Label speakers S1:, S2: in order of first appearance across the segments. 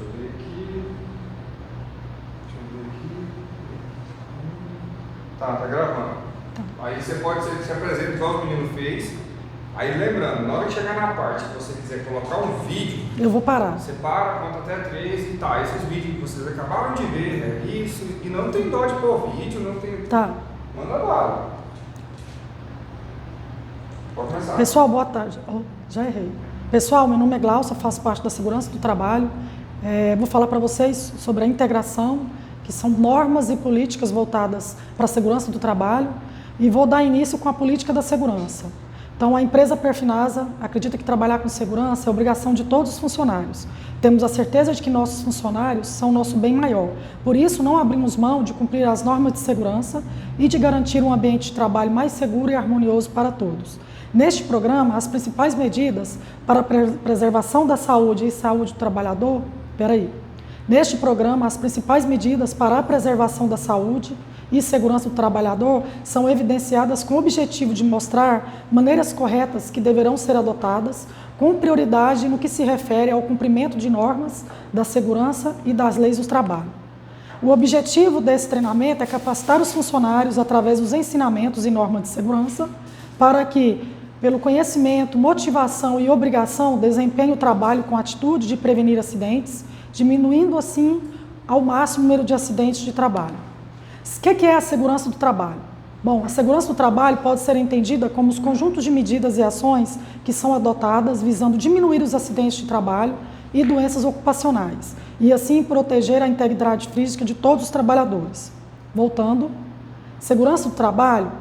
S1: eu ver aqui. Tá gravando. Aí você pode se apresenta igual o menino fez. Aí lembrando, na hora que chegar na parte que você quiser colocar um vídeo,
S2: eu vou parar.
S1: Você para, conta até 3 e tá. Esses vídeos que vocês acabaram de ver, é isso. E não tem dó de pôr vídeo, não tem.
S2: Tá.
S1: Manda lá. Pode começar.
S2: Pessoal, boa tarde. Já errei. Pessoal, meu nome é Glaucia, faço parte da segurança do trabalho. Vou falar para vocês sobre a integração, que são normas e políticas voltadas para a segurança do trabalho. E vou dar início com a política da segurança. Então, a empresa Perfinasa acredita que trabalhar com segurança é obrigação de todos os funcionários. Temos a certeza de que nossos funcionários são o nosso bem maior. Por isso, não abrimos mão de cumprir as normas de segurança e de garantir um ambiente de trabalho mais seguro e harmonioso para todos. Neste programa, as principais medidas para a preservação da saúde e saúde do trabalhador... Neste programa, as principais medidas para a preservação da saúde e segurança do trabalhador são evidenciadas com o objetivo de mostrar maneiras corretas que deverão ser adotadas, com prioridade no que se refere ao cumprimento de normas da segurança e das leis do trabalho. O objetivo desse treinamento é capacitar os funcionários através dos ensinamentos e normas de segurança para que, pelo conhecimento, motivação e obrigação, desempenhem o trabalho com atitude de prevenir acidentes, diminuindo assim ao máximo o número de acidentes de trabalho. O que é a segurança do trabalho? Bom, a segurança do trabalho pode ser entendida como os conjuntos de medidas e ações que são adotadas visando diminuir os acidentes de trabalho e doenças ocupacionais, e assim proteger a integridade física de todos os trabalhadores. Voltando, segurança do trabalho.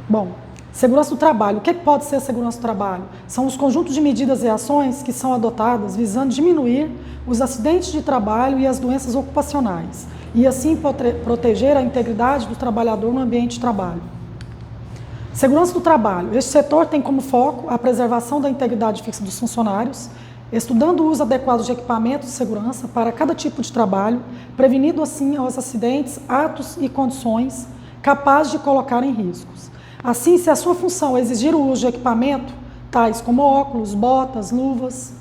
S2: Bom, segurança do trabalho. O que pode ser a segurança do trabalho? São os conjuntos de medidas e ações que são adotadas visando diminuir os acidentes de trabalho e as doenças ocupacionais, e assim proteger a integridade do trabalhador no ambiente de trabalho. Segurança do trabalho. Este setor tem como foco a preservação da integridade física dos funcionários, estudando o uso adequado de equipamentos de segurança para cada tipo de trabalho, prevenindo assim os acidentes, atos e condições capazes de colocar em riscos. Assim, se a sua função exigir o uso de equipamento, tais como óculos, botas, luvas,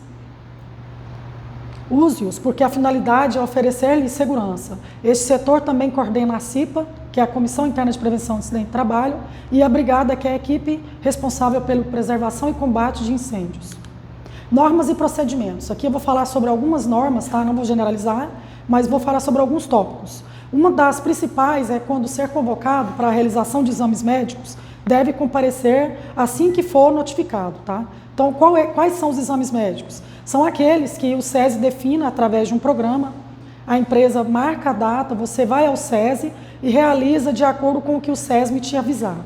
S2: use-os, porque a finalidade é oferecer-lhe segurança. Este setor também coordena a CIPA, que é a Comissão Interna de Prevenção de Acidente de Trabalho, e a Brigada, que é a equipe responsável pela preservação e combate de incêndios. Normas e procedimentos. Aqui eu vou falar sobre algumas normas, tá? Não vou generalizar, mas vou falar sobre alguns tópicos. Uma das principais é quando ser convocado para a realização de exames médicos, deve comparecer assim que for notificado, tá? Então, quais são os exames médicos? São aqueles que o SESI define através de um programa, a empresa marca a data, você vai ao SESI e realiza de acordo com o que o SESMI te avisar.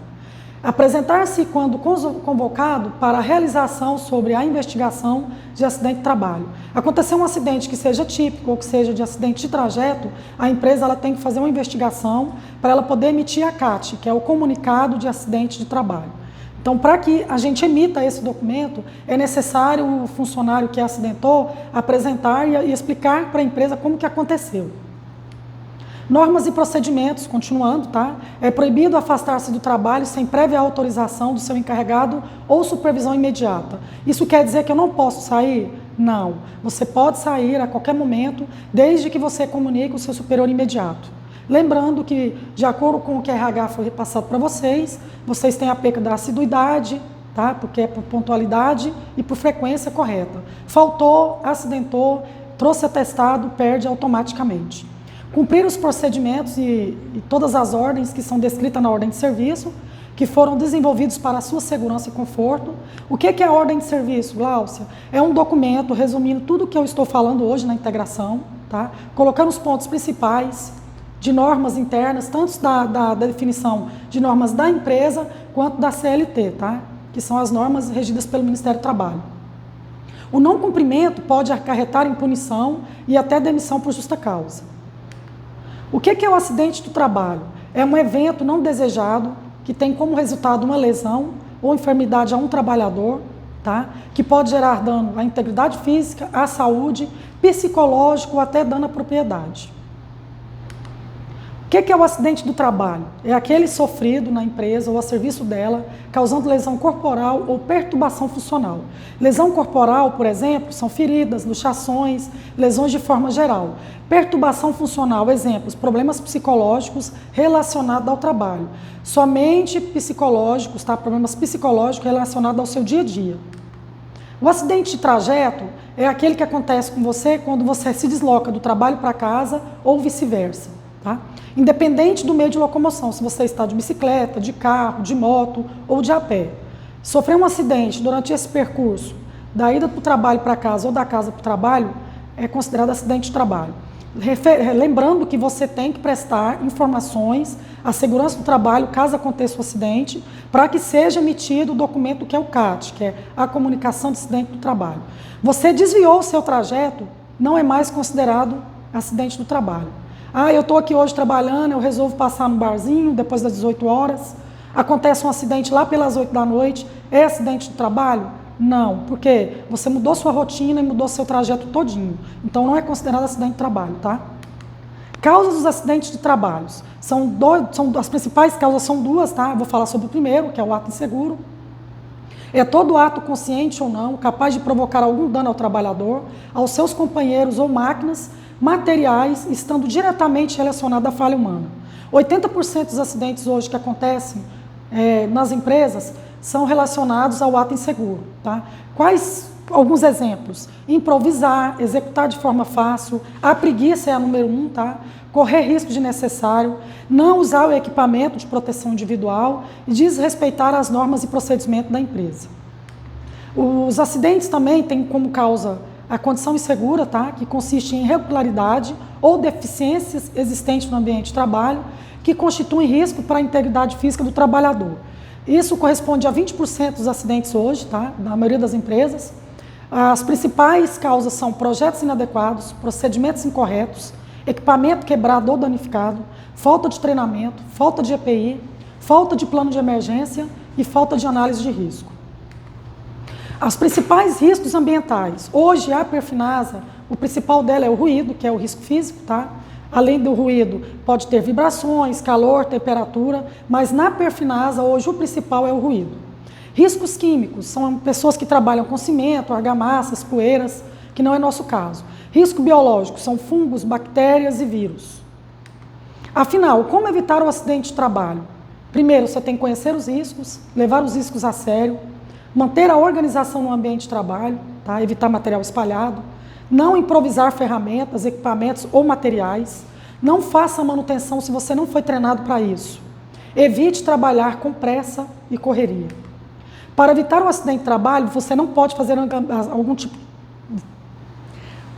S2: Apresentar-se quando convocado para a realização sobre a investigação de acidente de trabalho. Aconteceu um acidente que seja típico ou que seja de acidente de trajeto, a empresa ela tem que fazer uma investigação para ela poder emitir a CAT, que é o Comunicado de Acidente de Trabalho. Então, para que a gente emita esse documento, é necessário o funcionário que acidentou apresentar e explicar para a empresa como que aconteceu. Normas e procedimentos, continuando, tá? É proibido afastar-se do trabalho sem prévia autorização do seu encarregado ou supervisão imediata. Isso quer dizer que eu não posso sair? Não. Você pode sair a qualquer momento, desde que você comunique o seu superior imediato. Lembrando que, de acordo com o que a RH foi repassado para vocês têm a perca da assiduidade, tá? Porque é por pontualidade e por frequência correta. Faltou, acidentou, trouxe atestado, perde automaticamente. Cumprir os procedimentos e todas as ordens que são descritas na ordem de serviço, que foram desenvolvidos para a sua segurança e conforto. O que é a ordem de serviço, Glaucia? É um documento resumindo tudo o que eu estou falando hoje na integração, tá? Colocando os pontos principais de normas internas, tanto da definição de normas da empresa, quanto da CLT, tá? Que são as normas regidas pelo Ministério do Trabalho. O não cumprimento pode acarretar em punição e até demissão por justa causa. O que é o acidente do trabalho? É um evento não desejado que tem como resultado uma lesão ou enfermidade a um trabalhador, tá? Que pode gerar dano à integridade física, à saúde, psicológico ou até dano à propriedade. que é o acidente do trabalho? É aquele sofrido na empresa ou a serviço dela, causando lesão corporal ou perturbação funcional. Lesão corporal, por exemplo, são feridas, luxações, lesões de forma geral. Perturbação funcional, exemplos, problemas psicológicos relacionados ao trabalho. Somente psicológicos, tá? Problemas psicológicos relacionados ao seu dia a dia. O acidente de trajeto é aquele que acontece com você quando você se desloca do trabalho para casa ou vice-versa, tá? Independente do meio de locomoção, se você está de bicicleta, de carro, de moto ou de a pé. Sofrer um acidente durante esse percurso, da ida para o trabalho para casa ou da casa para o trabalho, é considerado acidente de trabalho. Lembrando que você tem que prestar informações à segurança do trabalho caso aconteça o acidente, para que seja emitido o documento que é o CAT, que é a comunicação de acidente do trabalho. Você desviou o seu trajeto, não é mais considerado acidente do trabalho. Ah, eu estou aqui hoje trabalhando, eu resolvo passar no barzinho depois das 18 horas, acontece um acidente lá pelas 8 da noite, é acidente do trabalho? Não, porque você mudou sua rotina e mudou seu trajeto todinho. Então não é considerado acidente de trabalho, tá? Causas dos acidentes de trabalho. As principais causas são duas, tá? Eu vou falar sobre o primeiro, que é o ato inseguro. É todo ato consciente ou não, capaz de provocar algum dano ao trabalhador, aos seus companheiros ou máquinas, materiais, estando diretamente relacionado à falha humana. 80% dos acidentes hoje que acontecem nas empresas são relacionados ao ato inseguro, tá? Quais alguns exemplos? Improvisar, executar de forma fácil, a preguiça é a número 1, tá? Correr risco desnecessário, não usar o equipamento de proteção individual e desrespeitar as normas e procedimentos da empresa. Os acidentes também têm como causa a condição insegura, tá? Que consiste em irregularidade ou deficiências existentes no ambiente de trabalho que constituem risco para a integridade física do trabalhador. Isso corresponde a 20% dos acidentes hoje, tá? Na maioria das empresas. As principais causas são projetos inadequados, procedimentos incorretos, equipamento quebrado ou danificado, falta de treinamento, falta de EPI, falta de plano de emergência e falta de análise de risco. Os principais riscos ambientais. Hoje, a Perfinasa, o principal dela é o ruído, que é o risco físico, tá? Além do ruído, pode ter vibrações, calor, temperatura, mas na Perfinasa, hoje, o principal é o ruído. Riscos químicos, são pessoas que trabalham com cimento, argamassas, poeiras, que não é nosso caso. Risco biológico, são fungos, bactérias e vírus. Afinal, como evitar o acidente de trabalho? Primeiro, você tem que conhecer os riscos, levar os riscos a sério, manter a organização no ambiente de trabalho, tá? Evitar material espalhado, não improvisar ferramentas, equipamentos ou materiais, não faça manutenção se você não foi treinado para isso. Evite trabalhar com pressa e correria. Para evitar um acidente de trabalho, você não pode fazer algum tipo...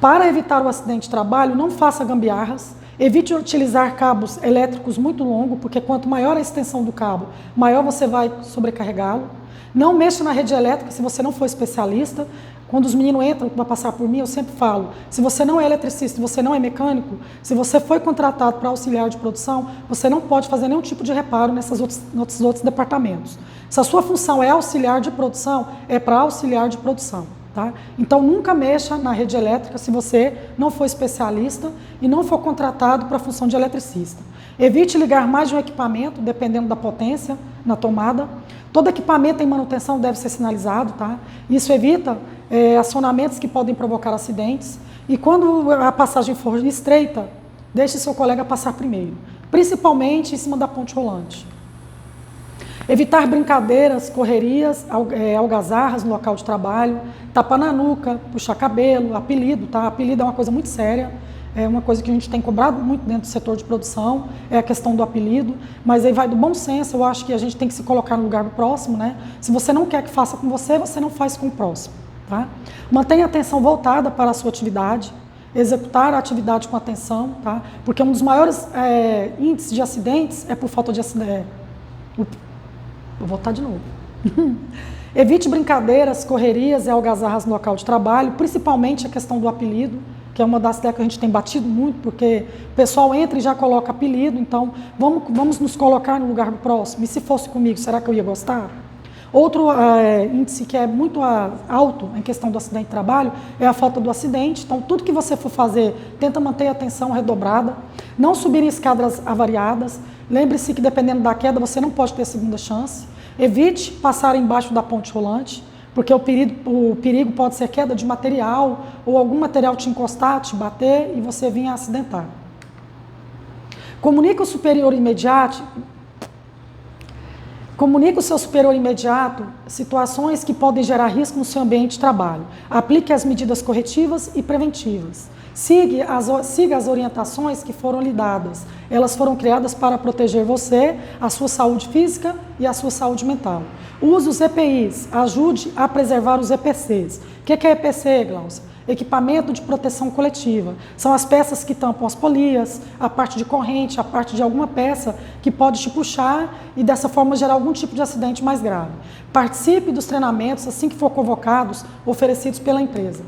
S2: Para evitar o acidente de trabalho, não faça gambiarras, evite utilizar cabos elétricos muito longos, porque quanto maior a extensão do cabo, maior você vai sobrecarregá-lo. Não mexa na rede elétrica se você não for especialista. Quando os meninos entram para passar por mim, eu sempre falo, se você não é eletricista, se você não é mecânico, se você foi contratado para auxiliar de produção, você não pode fazer nenhum tipo de reparo nesses outros departamentos. Se a sua função é auxiliar de produção, é para auxiliar de produção. Tá? Então, nunca mexa na rede elétrica se você não for especialista e não for contratado para a função de eletricista. Evite ligar mais de um equipamento, dependendo da potência, na tomada. Todo equipamento em manutenção deve ser sinalizado, tá? Isso evita acionamentos que podem provocar acidentes. E quando a passagem for estreita, deixe seu colega passar primeiro, principalmente em cima da ponte rolante. Evitar brincadeiras, correrias, algazarras no local de trabalho, tapar na nuca, puxar cabelo, apelido, tá? Apelido é uma coisa muito séria, é uma coisa que a gente tem cobrado muito dentro do setor de produção, é a questão do apelido, mas aí vai do bom senso, eu acho que a gente tem que se colocar no lugar do próximo, né? Se você não quer que faça com você, você não faz com o próximo, tá? Mantenha a atenção voltada para a sua atividade, executar a atividade com atenção, tá? Porque um dos maiores índices de acidentes é por falta de acidente. Vou voltar de novo. Evite brincadeiras, correrias e algazarras no local de trabalho, principalmente a questão do apelido, que é uma das ideias que a gente tem batido muito, porque o pessoal entra e já coloca apelido, então vamos nos colocar no lugar do próximo. E se fosse comigo, será que eu ia gostar? Outro índice que é muito alto em questão do acidente de trabalho é a falta do acidente. Então, tudo que você for fazer, tenta manter a atenção redobrada. Não subir em escadas avariadas. Lembre-se que, dependendo da queda, você não pode ter segunda chance. Evite passar embaixo da ponte rolante, porque o perigo pode ser queda de material ou algum material te encostar, te bater e você vir a acidentar. Comunique o seu superior imediato situações que podem gerar risco no seu ambiente de trabalho. Aplique as medidas corretivas e preventivas. Siga as orientações que foram lhe dadas. Elas foram criadas para proteger você, a sua saúde física e a sua saúde mental. Use os EPIs. Ajude a preservar os EPCs. O que é EPC, Glaucia? Equipamento de proteção coletiva. São as peças que tampam as polias, a parte de corrente, a parte de alguma peça que pode te puxar e dessa forma gerar algum tipo de acidente mais grave. Participe dos treinamentos assim que for convocados, oferecidos pela empresa.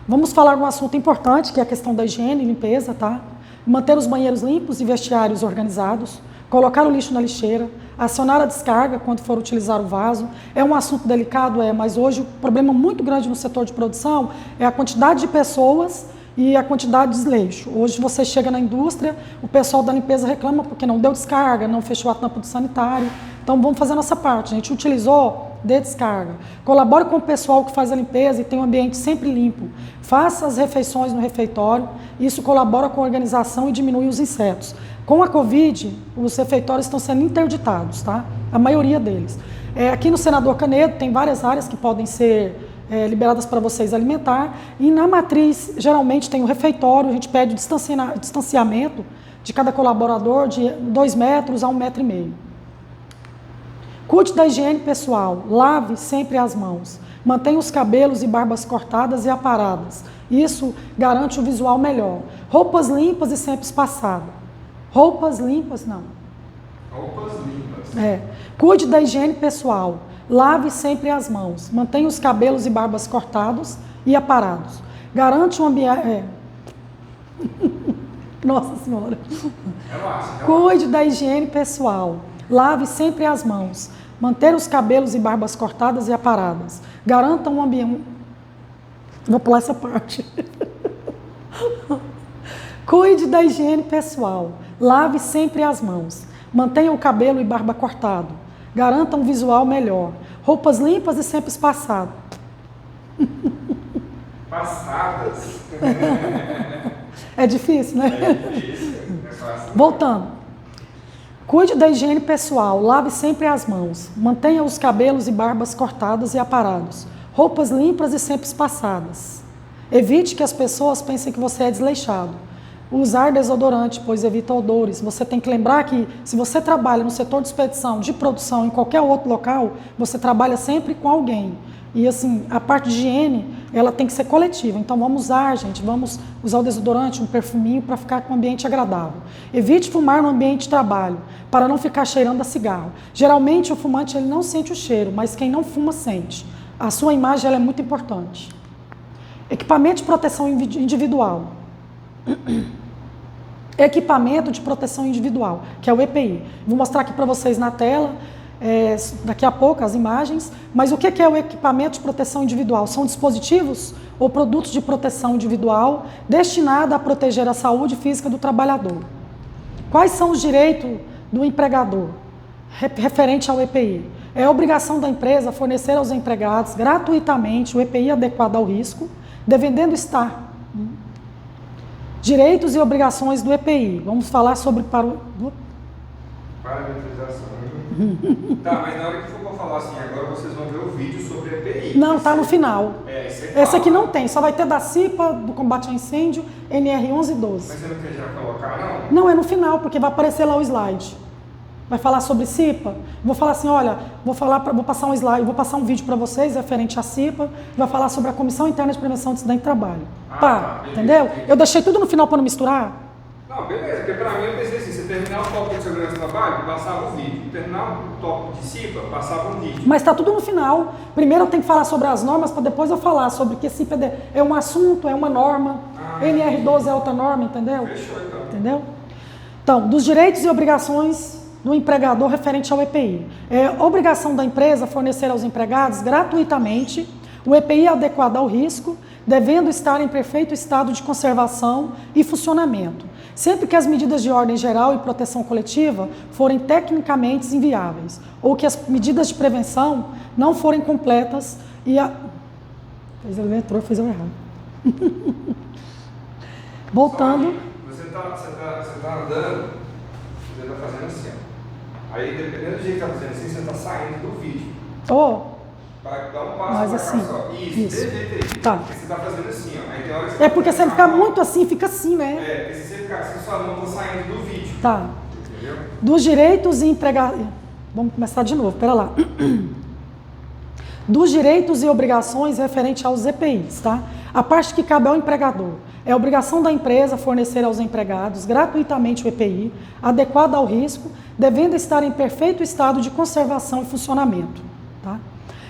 S2: Vamos falar de um assunto importante, que é a questão da higiene e limpeza, tá? Manter os banheiros limpos e vestiários organizados, colocar o lixo na lixeira, acionar a descarga quando for utilizar o vaso. É um assunto delicado, mas hoje o problema muito grande no setor de produção é a quantidade de pessoas e a quantidade de desleixo. Hoje você chega na indústria, o pessoal da limpeza reclama porque não deu descarga, não fechou a tampa do sanitário. Então vamos fazer a nossa parte, a gente utilizou, dê descarga. Colabore com o pessoal que faz a limpeza e tem um ambiente sempre limpo. Faça as refeições no refeitório, isso colabora com a organização e diminui os insetos. Com a Covid, os refeitórios estão sendo interditados, tá? A maioria deles. Aqui no Senador Canedo tem várias áreas que podem ser liberadas para vocês alimentar, e na matriz geralmente tem o refeitório, a gente pede distanciamento de cada colaborador de 2 metros a 1,5 metro. Cuide da higiene pessoal, lave sempre as mãos, mantenha os cabelos e barbas cortadas e aparadas, isso garante um visual melhor. Roupas limpas e sempre espaçadas. Roupas limpas, não.
S1: Roupas limpas.
S2: Cuide da higiene pessoal. Lave sempre as mãos. Mantenha os cabelos e barbas cortados e aparados. Garante um ambiente... Nossa Senhora.
S1: Relaxa.
S2: Cuide da higiene pessoal. Lave sempre as mãos. Manter os cabelos e barbas cortadas e aparadas. Garanta um ambiente... Vou pular essa parte. Cuide da higiene pessoal. Lave sempre as mãos. Mantenha o cabelo e barba cortado. Garanta um visual melhor. Roupas limpas e sempre espaçadas.
S1: Passadas.
S2: É difícil, né?
S1: É difícil. É fácil.
S2: Voltando. Cuide da higiene pessoal. Lave sempre as mãos. Mantenha os cabelos e barbas cortados e aparados. Roupas limpas e sempre espaçadas. Evite que as pessoas pensem que você é desleixado. Usar desodorante, pois evita odores. Você tem que lembrar que se você trabalha no setor de expedição, de produção, em qualquer outro local, você trabalha sempre com alguém. E assim, a parte de higiene, ela tem que ser coletiva. Então vamos usar, gente, vamos usar o desodorante, um perfuminho para ficar com um ambiente agradável. Evite fumar no ambiente de trabalho, para não ficar cheirando a cigarro. Geralmente o fumante ele não sente o cheiro, mas quem não fuma sente. A sua imagem ela é muito importante. Equipamento de proteção individual. Equipamento de proteção individual, que é o EPI. Vou mostrar aqui para vocês na tela, daqui a pouco, as imagens. Mas o que é o equipamento de proteção individual? São dispositivos ou produtos de proteção individual destinados a proteger a saúde física do trabalhador. Quais são os direitos do empregador referente ao EPI? É a obrigação da empresa fornecer aos empregados gratuitamente o EPI adequado ao risco, devendo estar... Direitos e obrigações do EPI. Vamos falar sobre
S1: parametrização. Tá, mas na hora que for para falar assim, agora vocês vão ver o vídeo sobre EPI.
S2: Não, tá no final. Esse aqui
S1: não.
S2: não tem, só vai ter da CIPA, do combate a incêndio, NR 11 e 12.
S1: Mas você não quer já colocar, não?
S2: Não, é no final, porque vai aparecer lá o slide. Vai falar sobre CIPA. Vou falar assim, olha, vou passar um slide, vou passar um vídeo para vocês referente à CIPA, vai falar sobre a Comissão Interna de Prevenção de Acidente de Trabalho.
S1: Tá,
S2: entendeu? Eu deixei tudo no final para não misturar.
S1: Não, beleza, porque para mim eu pensei assim, você terminar o tópico de segurança do trabalho, passava o vídeo. Terminar o tópico de CIPA, passava um vídeo.
S2: Mas está tudo no final. Primeiro eu tenho que falar sobre as normas, para depois eu falar sobre que CIPA é um assunto, é uma norma. NR12 é outra norma, entendeu?
S1: Fechou, então.
S2: Entendeu? Então, dos direitos e obrigações do empregador referente ao EPI. É obrigação da empresa fornecer aos empregados gratuitamente o EPI adequado ao risco, devendo estar em perfeito estado de conservação e funcionamento, sempre que as medidas de ordem geral e proteção coletiva forem tecnicamente inviáveis, ou que as medidas de prevenção não forem completas e a... Ele entrou, fez eu errado. Voltando.
S1: Você está andando, você está fazendo assim, ó. Aí, dependendo do jeito que está fazendo assim, você está saindo do vídeo. Vai dar um passo
S2: mas
S1: para
S2: assim,
S1: cá só. Isso. Desse jeito aí.
S2: Tá.
S1: Porque você está fazendo assim, ó. Aí tem hora que você
S2: porque se ficar muito assim, fica assim, né?
S1: porque se você ficar assim, sua mão está saindo do vídeo.
S2: Tá.
S1: Entendeu?
S2: Dos direitos e empregados. Vamos começar de novo, pera lá. Dos direitos e obrigações referente aos EPIs, tá? A parte que cabe ao empregador. É obrigação da empresa fornecer aos empregados gratuitamente o EPI, adequado ao risco, devendo estar em perfeito estado de conservação e funcionamento. Tá?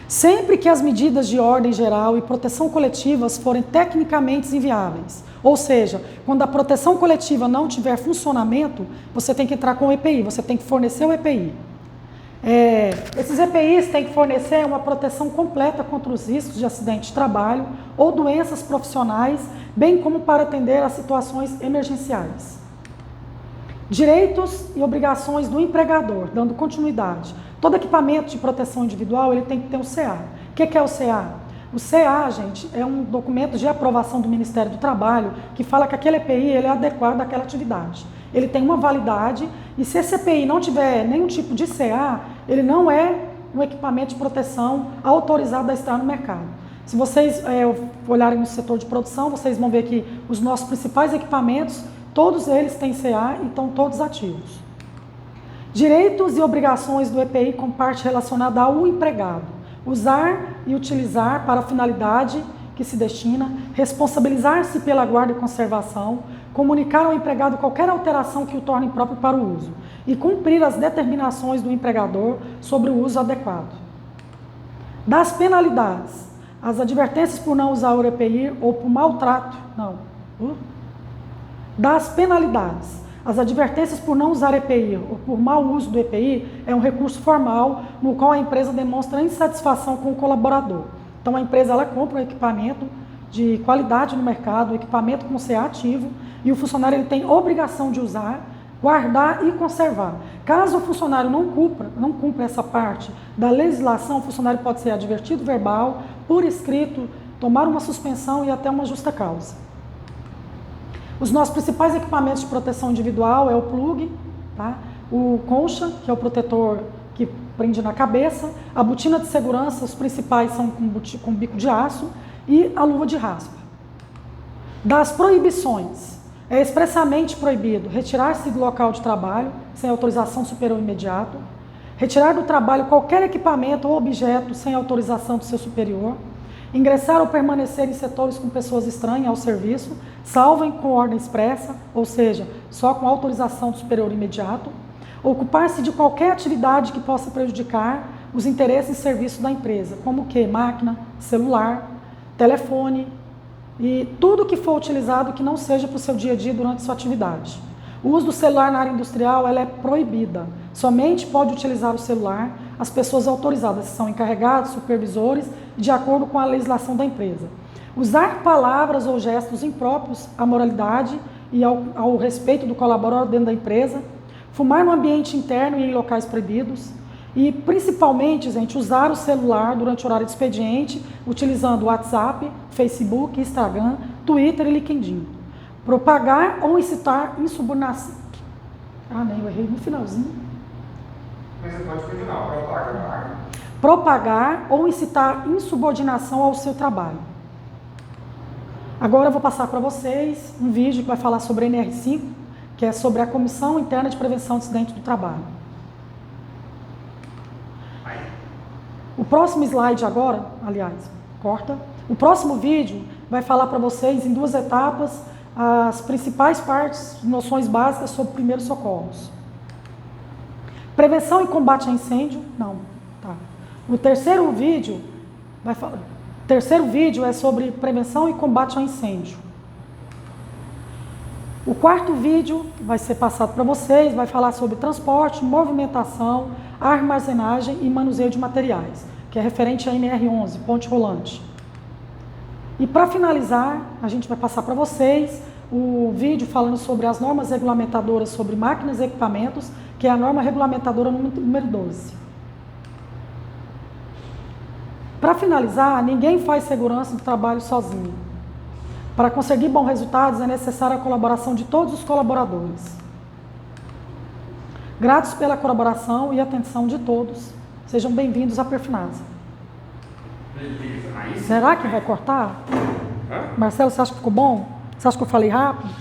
S2: Sempre que as medidas de ordem geral e proteção coletivas forem tecnicamente inviáveis, ou seja, quando a proteção coletiva não tiver funcionamento, você tem que entrar com o EPI, você tem que fornecer o EPI. Esses EPIs têm que fornecer uma proteção completa contra os riscos de acidente de trabalho ou doenças profissionais, bem como para atender a situações emergenciais. Direitos e obrigações do empregador, dando continuidade. Todo equipamento de proteção individual ele tem que ter um CA. O que é o CA? O CA, gente, é um documento de aprovação do Ministério do Trabalho que fala que aquele EPI ele é adequado àquela atividade. Ele tem uma validade e se esse EPI não tiver nenhum tipo de CA, ele não é um equipamento de proteção autorizado a estar no mercado. Se vocês olharem no setor de produção, vocês vão ver que os nossos principais equipamentos, todos eles têm CA e estão todos ativos. Direitos e obrigações do EPI com parte relacionada ao empregado. Usar e utilizar para a finalidade que se destina, responsabilizar-se pela guarda e conservação, comunicar ao empregado qualquer alteração que o torne próprio para o uso e cumprir as determinações do empregador sobre o uso adequado. Das penalidades, as advertências por não usar o EPI ou por maltrato, Das penalidades, as advertências por não usar EPI ou por mau uso do EPI é um recurso formal no qual a empresa demonstra insatisfação com o colaborador. Então a empresa ela compra um equipamento de qualidade no mercado, um equipamento com CA ativo e o funcionário ele tem obrigação de usar, guardar e conservar. Caso o funcionário não cumpra essa parte da legislação, o funcionário pode ser advertido verbal, por escrito, tomar uma suspensão e até uma justa causa. Os nossos principais equipamentos de proteção individual é o plug, tá? O concha, que é o protetor que prende na cabeça, a botina de segurança, os principais são com bico de aço e a luva de raspa. Das proibições, é expressamente proibido retirar-se do local de trabalho sem autorização superior imediato, retirar do trabalho qualquer equipamento ou objeto sem autorização do seu superior, ingressar ou permanecer em setores com pessoas estranhas ao serviço, salvo com ordem expressa, ou seja, só com autorização do superior imediato, ocupar-se de qualquer atividade que possa prejudicar os interesses e serviços da empresa, como que máquina, celular, telefone e tudo que for utilizado que não seja para o seu dia a dia durante sua atividade. O uso do celular na área industrial ela é proibida. Somente pode utilizar o celular as pessoas autorizadas, que são encarregados, supervisores, de acordo com a legislação da empresa. Usar palavras ou gestos impróprios à moralidade e ao respeito do colaborador dentro da empresa, fumar no ambiente interno e em locais proibidos e, principalmente, gente, usar o celular durante o horário de expediente, utilizando WhatsApp, Facebook, Instagram, Twitter e LinkedIn. Propagar ou incitar insubordinação. Eu errei no finalzinho.
S1: Mas você pode continuar,
S2: propagar ou incitar insubordinação ao seu trabalho. Agora eu vou passar para vocês um vídeo que vai falar sobre a NR5, que é sobre a Comissão Interna de Prevenção de Acidente do Trabalho. O próximo slide agora, aliás, corta. O próximo vídeo vai falar para vocês em 2 etapas as principais partes, noções básicas sobre primeiros socorros. Prevenção e combate a incêndio, O terceiro vídeo é sobre prevenção e combate ao incêndio. O quarto vídeo vai ser passado para vocês, vai falar sobre transporte, movimentação, armazenagem e manuseio de materiais, que é referente à NR11, ponte rolante. E para finalizar, a gente vai passar para vocês o vídeo falando sobre as normas regulamentadoras sobre máquinas e equipamentos, que é a norma regulamentadora número 12. Para finalizar, ninguém faz segurança do trabalho sozinho. Para conseguir bons resultados, é necessária a colaboração de todos os colaboradores. Gratos pela colaboração e atenção de todos. Sejam bem-vindos à Perfinasa. Será que vai cortar? Marcelo, você acha que ficou bom? Você acha que eu falei rápido?